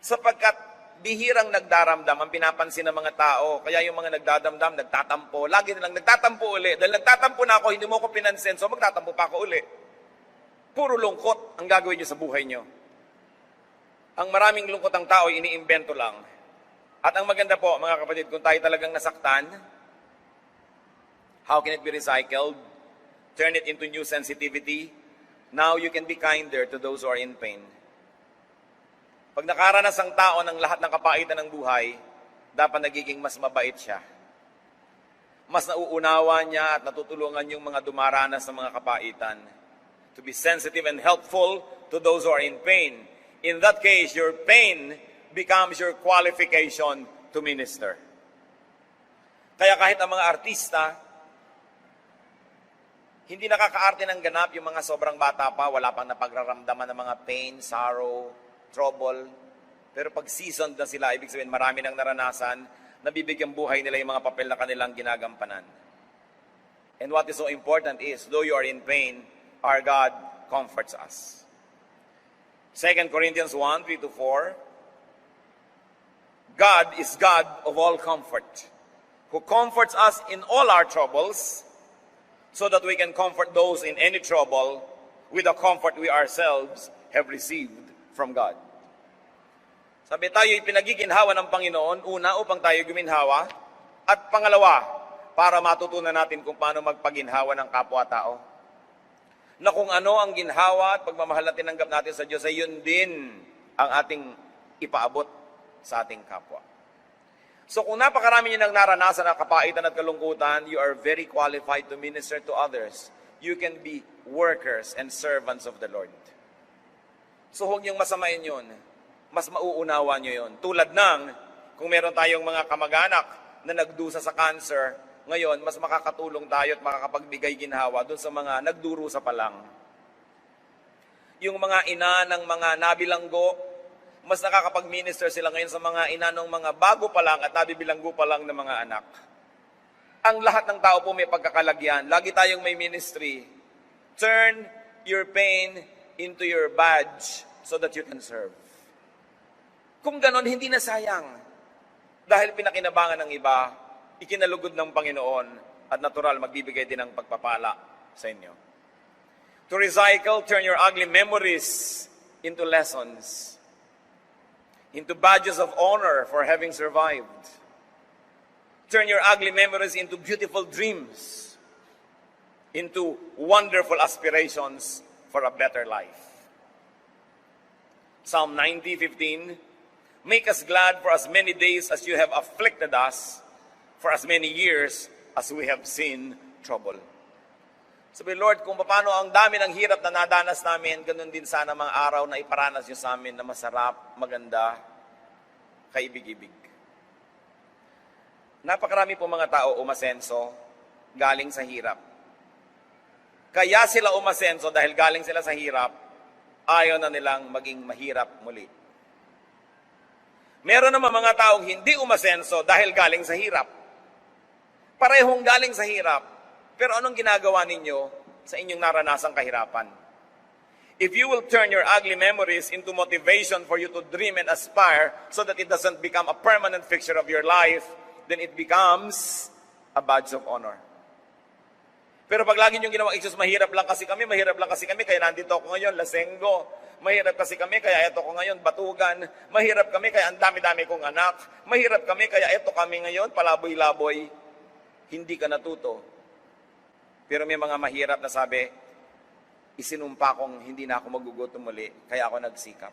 Sapagkat bihirang nagdaramdam ang pinapansin ng mga tao. Kaya yung mga nagdadamdam, nagtatampo. Lagi na lang nagtatampo uli. Dahil nagtatampo na ako, hindi mo ko pinansin, so magtatampo pa ako uli. Puro lungkot ang gagawin nyo sa buhay nyo. Ang maraming lungkot ang tao, iniimbento lang. At ang maganda po, mga kapatid, kung tayo talagang nasaktan, how can it be recycled? Turn it into new sensitivity. Now you can be kinder to those who are in pain. Pag nakaranas ang tao ng lahat ng kapaitan ng buhay, dapat nagiging mas mabait siya. Mas nauunawa niya at natutulungan yung mga dumaranas ng mga kapaitan. To be sensitive and helpful to those who are in pain. In that case, your pain becomes your qualification to minister. Kaya kahit ang mga artista, hindi nakakaarte ng ganap yung mga sobrang bata pa, wala pang napagraramdaman ng mga pain, sorrow, trouble. Pero pag seasoned na sila, ibig sabihin marami nang naranasan, nabibigyang buhay nila yung mga papel na kanilang ginagampanan. And what is so important is, though you are in pain, our God comforts us. 2 Corinthians 1, 3-4, God is God of all comfort, who comforts us in all our troubles, so that we can comfort those in any trouble with the comfort we ourselves have received from God. Sabi tayo, ipinagiginhawa ng Panginoon, una, upang tayo guminhawa, at pangalawa, para matutunan natin kung paano magpaginhawa ng kapwa-tao. Na kung ano ang ginhawa at pagmamahal na tinanggap natin sa Diyos, ay yun din ang ating ipaabot sa ating kapwa. So kung napakarami nyo nang naranasan na kapaitan at kalungkutan, you are very qualified to minister to others. You can be workers and servants of the Lord. So huwag niyong masamain yun. Mas mauunawa nyo yun. Tulad ng, kung meron tayong mga kamag-anak na nagdusa sa cancer, ngayon, mas makakatulong tayo at makakapagbigay ginhawa dun sa mga nagdurusa pa lang. Yung mga ina ng mga nabilanggo, mas nakakapag-minister sila ngayon sa mga ina ng mga bago pa lang at nabibilanggo pa lang ng mga anak. Ang lahat ng tao po may pagkakalagyan. Lagi tayong may ministry. Turn your pain into your badge so that you can serve. Kung ganon, hindi na sayang. Dahil pinakinabangan ng iba, ikinalugod ng Panginoon at natural magbibigay din ng pagpapala sa inyo. To recycle, turn your ugly memories into lessons, into badges of honor for having survived. Turn your ugly memories into beautiful dreams, into wonderful aspirations for a better life. Psalm 90:15, make us glad for as many days as you have afflicted us, for as many years as we have seen trouble. Sabi, Lord, kung paano ang dami ng hirap na nadanas namin, ganun din sana mga araw na iparanas niyo sa amin na masarap, maganda, kaibig-ibig. napakarami po mga tao umasenso galing sa hirap. Kaya sila umasenso dahil galing sila sa hirap, ayaw na nilang maging mahirap muli. Meron naman mga taong hindi umasenso dahil galing sa hirap. Parehong galing sa hirap, pero anong ginagawa ninyo sa inyong naranasang kahirapan? If you will turn your ugly memories into motivation for you to dream and aspire so that it doesn't become a permanent fixture of your life, then it becomes a badge of honor. Pero pag lagi niyong ginawang excuse, mahirap lang kasi kami, kaya nandito ako ngayon, lasenggo. Mahirap kasi kami, kaya eto ko ngayon, batugan. Mahirap kami, kaya ang dami-dami kong anak. Mahirap kami, kaya eto kami ngayon, palaboy-laboy. Hindi ka natuto. Pero may mga mahirap na sabi, isinumpa kong hindi na ako magugutom muli, kaya ako nagsikap.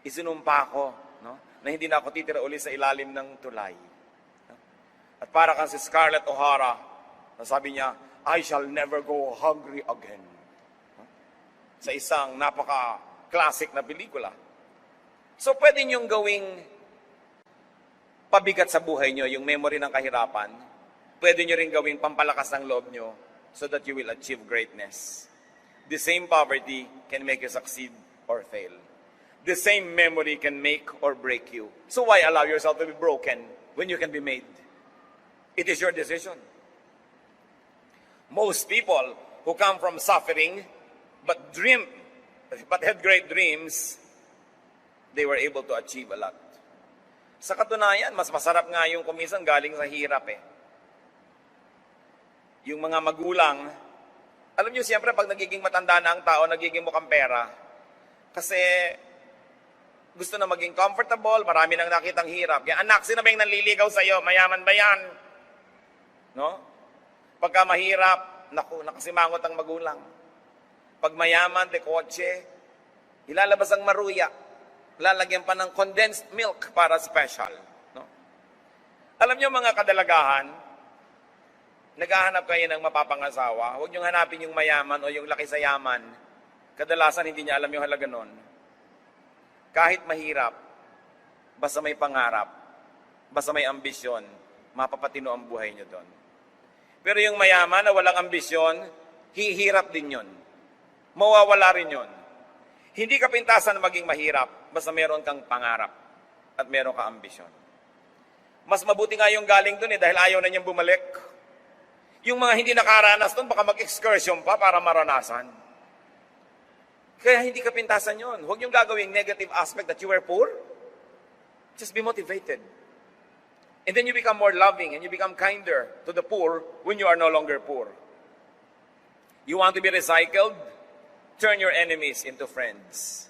Isinumpa ko, no, na hindi na ako titira uli sa ilalim ng tulay. At para kang si Scarlett O'Hara, na sabi niya, I shall never go hungry again. Sa isang napaka-classic na pelikula. So pwede niyong gawing pabigat sa buhay niyo yung memory ng kahirapan. Pwede niyo rin gawing pampalakas ng loob niyo so that you will achieve greatness. The same poverty can make you succeed or fail. The same memory can make or break you. So why allow yourself to be broken when you can be made? It is your decision. Most people who come from suffering but had great dreams, they were able to achieve a lot. Sa katunayan, mas masarap nga yung kuminsan galing sa hirap eh. Yung mga magulang, alam niyo siyempre pag nagiging matanda na ang tao, nagiging mukhang pera. Kasi gusto na maging comfortable, marami nang nakitang hirap. Kaya anak, sino ba yung nanliligaw sa'yo? Mayaman ba yan? No? Pagka mahirap, naku, nakasimangot ang magulang. Pag mayaman, de kotse, ilalabas ang maruya. Lalagyan pa ng condensed milk para special. No? Alam niyo mga kadalagahan, naghahanap kayo ng mapapangasawa, huwag niyong hanapin yung mayaman o yung laki sa yaman. Kadalasan hindi niya alam yung halaga nun. Kahit mahirap, basta may pangarap, basta may ambisyon, mapapatino ang buhay niyo doon. Pero yung mayaman na walang ambisyon, hihirap din yun. Mawawala rin yun. Hindi ka pintasan na maging mahirap, basta meron kang pangarap at meron kang ambisyon. Mas mabuti nga yung galing dun dahil ayaw na niyang bumalik. Yung mga hindi nakaranas dun, baka mag-excursion pa para maranasan. Kaya hindi ka pintasan yun. Huwag niyong gagawing negative aspect that you were poor. Just be motivated. And then you become more loving and you become kinder to the poor when you are no longer poor. You want to be recycled? Turn your enemies into friends.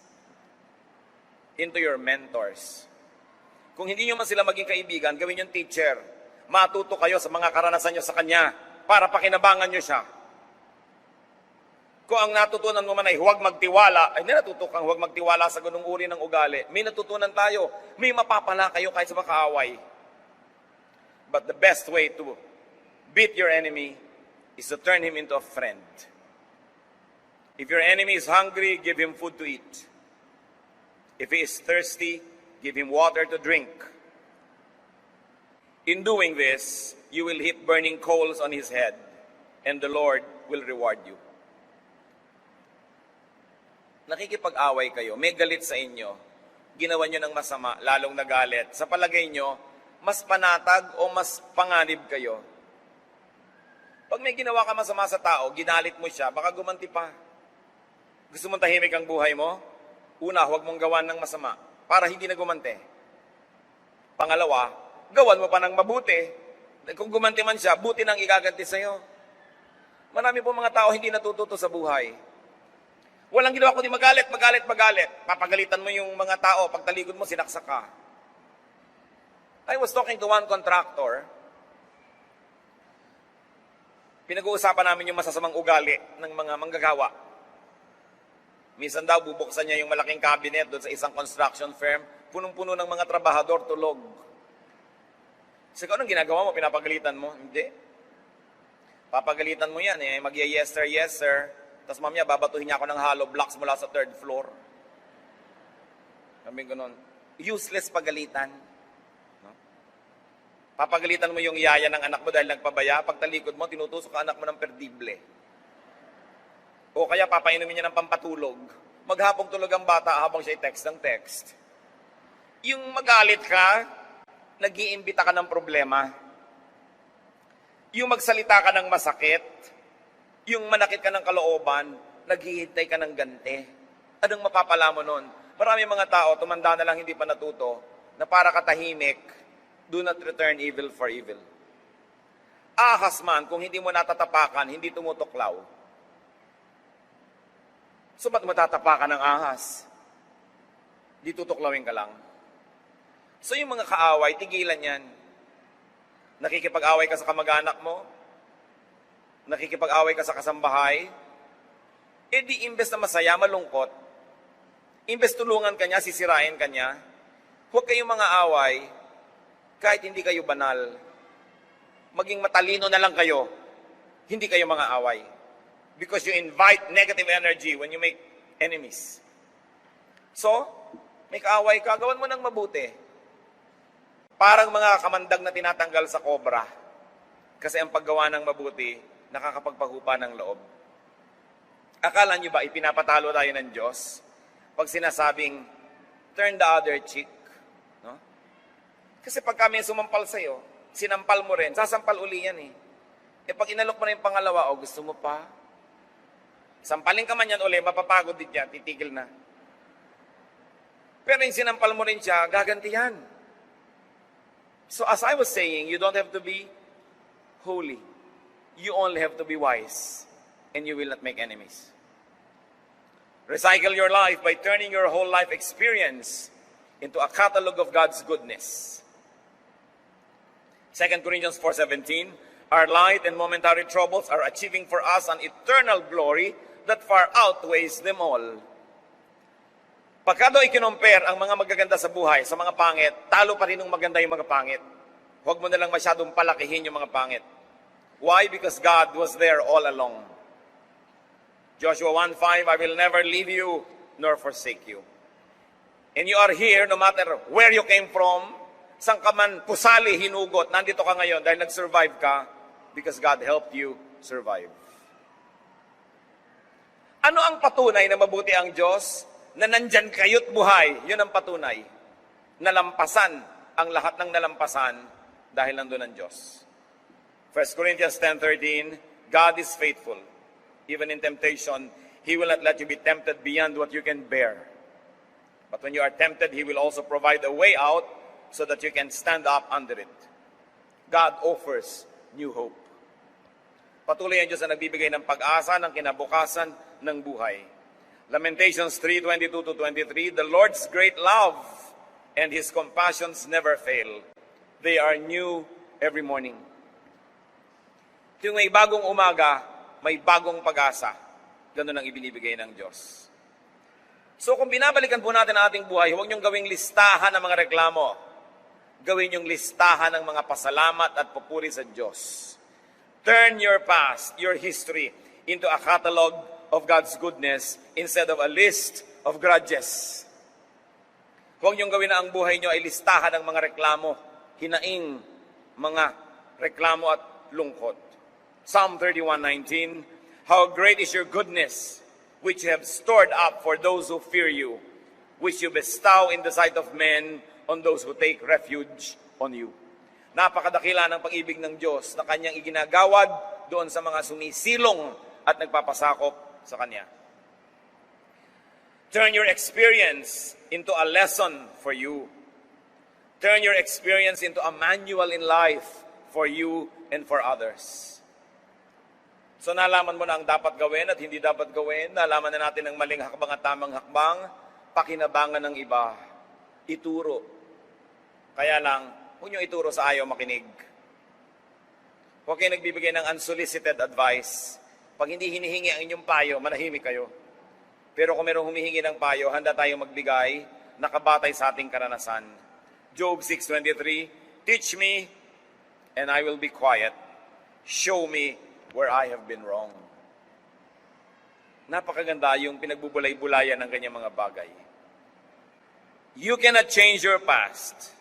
Into your mentors. Kung hindi nyo man sila maging kaibigan, gawin yung teacher. Matuto kayo sa mga karanasan nyo sa kanya para pakinabangan nyo siya. Kung ang natutunan mo man ay huwag magtiwala, ay natuto kang huwag magtiwala sa ganung uri ng ugali. May natutunan tayo. May mapapala kayo kahit sa makaaway. But the best way to beat your enemy is to turn him into a friend. If your enemy is hungry, give him food to eat. If he is thirsty, give him water to drink. In doing this, you will heap burning coals on his head, and the Lord will reward you. Nakikipag-away kayo, may galit sa inyo, ginawa nyo ng masama, lalong nagalit. Sa palagay nyo, mas panatag o mas panganib kayo. Pag may ginawa ka masama sa tao, ginalit mo siya, baka gumanti pa. Gusto mong tahimik ang buhay mo? Una, huwag mong gawan ng masama para hindi na gumanti. Pangalawa, gawan mo pa ng mabuti. Kung gumanti man siya, buti nang igaganti sa'yo. Marami po mga tao hindi natututo sa buhay. Walang ginawa kundi magalit. Papagalitan mo yung mga tao, pagtalikod mo, sinaksak ka. I was talking to one contractor. Pinag-uusapan namin yung masasamang ugali ng mga manggagawa. Minsan daw, bubuksan niya yung malaking cabinet doon sa isang construction firm, punong-puno ng mga trabahador, tulog. So, anong ginagawa mo? Pinapagalitan mo? Hindi. Papagalitan mo yan eh. Mag-yes sir. Tapos mamaya, babatuhin niya ako ng hollow blocks mula sa 3rd floor. Sabi ganun. Useless pagalitan. No? Papagalitan mo yung yaya ng anak mo dahil nagpabaya, pagtalikod mo, tinutusok ka anak mo ng perdible. O kaya papainumin niya ng pampatulog. Maghapong tulog ang bata habang siya text ng text. Yung magalit ka, nag-iimbita ka ng problema. Yung magsalita ka ng masakit, yung manakit ka ng kalooban, naghihintay ka ng ganti. Anong mapapala mo nun? Marami mga tao, tumanda na lang hindi pa natuto, na para katahimik, do not return evil for evil. Ahas man, kung hindi mo natatapakan, hindi tumutuklaw. So ba't matatapakan ng ahas? Di tutuklawin ka lang. So yung mga kaaway, tigilan yan. Nakikipag-away ka sa kamag-anak mo, nakikipag-away ka sa kasambahay, eh di imbes na masaya, malungkot, imbes tulungan ka niya, sisirain ka niya, huwag kayong mga away, kahit hindi kayo banal. Maging matalino na lang kayo, hindi kayo mga away. Because you invite negative energy when you make enemies. So, may kaaway ka, gawan mo ng mabuti. Parang mga kamandag na tinatanggal sa kobra. Kasi ang paggawa ng mabuti, nakakapagpahupa ng loob. Akala nyo ba ipinapatalo tayo ng Diyos pag sinasabing, turn the other cheek? No? Kasi pag kami sumampal sa'yo, sinampal mo rin, sasampal uli yan eh. E pag inalok mo na yung pangalawa, o gusto mo pa? Sampalin ka man yan uli, mapapagod din yan, titigil na. Pero yung sinampal mo rin siya, gaganti yan. So as I was saying, you don't have to be holy. You only have to be wise. And you will not make enemies. Recycle your life by turning your whole life experience into a catalog of God's goodness. 2 Corinthians 4:17, our light and momentary troubles are achieving for us an eternal glory that far outweighs them all. Pagka daw i-compare ang mga magaganda sa buhay sa mga pangit, talo pa rin ng maganda yung mga pangit. Huwag mo na lang masyadong palakihin yung mga pangit. Why? Because God was there all along. Joshua 1:5, I will never leave you nor forsake you. And you are here no matter where you came from, saan ka man pusali, hinugot, nandito ka ngayon dahil nag-survive ka because God helped you survive. Ano ang patunay na mabuti ang Diyos? Na nandyan kayo't buhay, yun ang patunay. Nalampasan ang lahat ng nalampasan dahil nandun ang Diyos. 1 Corinthians 10:13, God is faithful. Even in temptation, He will not let you be tempted beyond what you can bear. But when you are tempted, He will also provide a way out so that you can stand up under it. God offers new hope. Patuloy ang Diyos na nagbibigay ng pag-asa ng kinabukasan ng buhay. Lamentations 3:22-23, the Lord's great love and His compassions never fail. They are new every morning. Kung may bagong umaga, may bagong pag-asa. Ganun ang ibinibigay ng Diyos. So kung binabalikan po natin ang ating buhay, huwag niyong gawing listahan ng mga reklamo. Gawin niyong listahan ng mga pasalamat at papuri sa Diyos. Turn your past, your history, into a catalog of God's goodness instead of a list of grudges. Huwag niyong gawin na ang buhay niyo ay listahan ng mga reklamo, hinaing mga reklamo at lungkot. Psalm 31:19, how great is your goodness, which you have stored up for those who fear you, which you bestow in the sight of men on those who take refuge on you. Napakadakila ng pag-ibig ng Diyos na kanyang iginagawad doon sa mga sumisilong at nagpapasakop sa Kanya. Turn your experience into a lesson for you. Turn your experience into a manual in life for you and for others. So nalaman mo na ang dapat gawin at hindi dapat gawin, nalaman na natin ang maling hakbang at tamang hakbang, pakinabangan ng iba, ituro. Kaya lang, huwag niyo ituro sa ayaw makinig. Huwag kayo nagbibigay ng unsolicited advice. Pag hindi hinihingi ang inyong payo, manahimik kayo. Pero kung merong humihingi ng payo, handa tayong magbigay, nakabatay sa ating karanasan. Job 6:23, teach me, and I will be quiet. Show me where I have been wrong. Napakaganda yung pinagbubulay-bulayan ng kanyang mga bagay. You cannot change your past.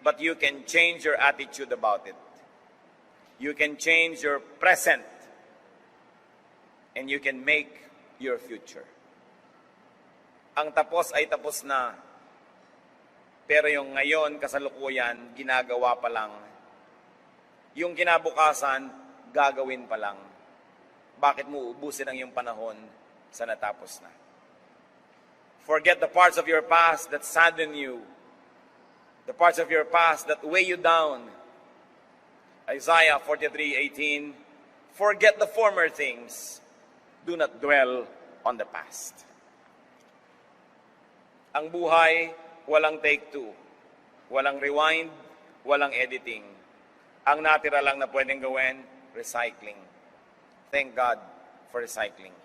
but you can change your attitude about it. You can change your present, and you can make your future. Ang tapos ay tapos na, pero yung ngayon, kasalukuyan, ginagawa pa lang. Yung kinabukasan, gagawin pa lang. Bakit mo ubusin ang iyong panahon sa natapos na? Forget the parts of your past that sadden you, the parts of your past that weigh you down. Isaiah 43:18, forget the former things, do not dwell on the past. Ang buhay, walang take two, walang rewind, walang editing. Ang natira lang na pwedeng gawin, recycling. Thank God for recycling.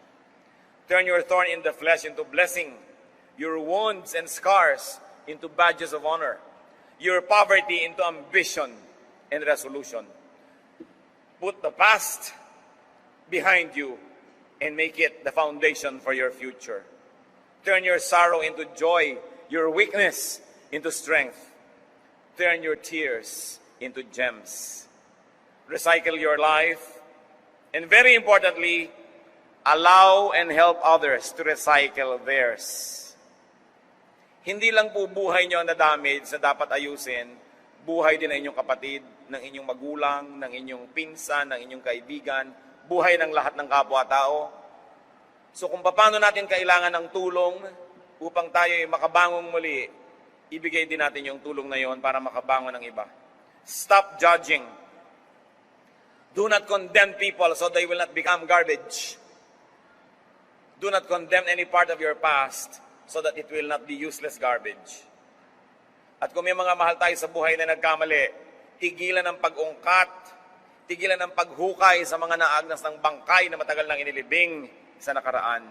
Turn your thorn in the flesh into blessing, your wounds and scars into badges of honor, your poverty into ambition and resolution. Put the past behind you and make it the foundation for your future. Turn your sorrow into joy, your weakness into strength. Turn your tears into gems. Recycle your life, and very importantly, allow and help others to recycle theirs. Hindi lang po buhay nyo na damage na dapat ayusin, buhay din ng inyong kapatid, ng inyong magulang, ng inyong pinsan, ng inyong kaibigan, buhay ng lahat ng kapwa-tao. So kung paano natin kailangan ng tulong upang tayo ay makabangong muli, ibigay din natin yung tulong na yon para makabangon ng iba. Stop judging. Do not condemn people so they will not become garbage. Do not condemn any part of your past so that it will not be useless garbage. At kung may mga mahal tayo sa buhay na nagkamali, tigilan ng pag-ungkat, tigilan ng paghukay sa mga naagnas ng bangkay na matagal nang inilibing sa nakaraan.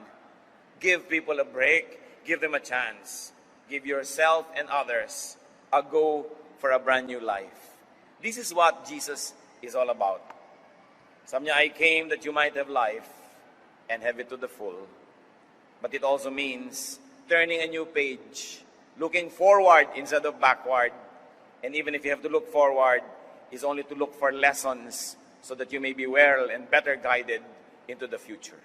Give people a break. Give them a chance. Give yourself and others a go for a brand new life. This is what Jesus is all about. Sabi niya, I came that you might have life and have it to the full. But it also means turning a new page, looking forward instead of backward. And even if you have to look forward, is only to look for lessons so that you may be well and better guided into the future.